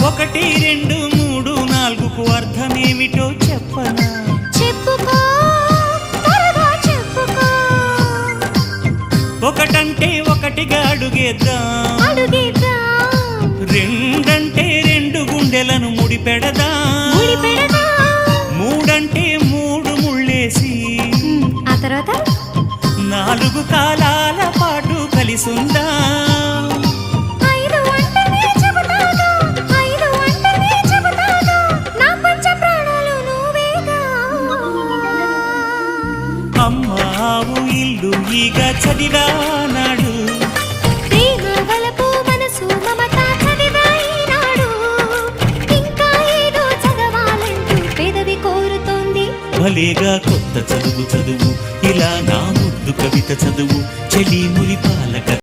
ఒకటి రెండు మూడు నాలుగుకు అర్థమేమిటో చెప్పనా? చెప్పుకో, త్వరగా చెప్పుకో. ఒకటంటే ఒకటిగా అడుగేద్దాం, రెండంటే రెండు గుండెలను ముడిపెడదాం, మూడంటే మూడు ముళ్ళేసి ఆ తర్వాత నాలుగు కాలాల పాటు కలిసుందాం. అమ్మావు ఇల్లు ఈగ చదివానాడు, ప్రేమ వలపు మనసు మమత చదివాయినాడు. ఇంకా ఏదో చదవాలంటూ పెదవి కోరుతోంది. భలేగా కొత్త చదువు చదువు, ఇలా నా ముద్దు కవిత చదువు, చెలి మురిపాల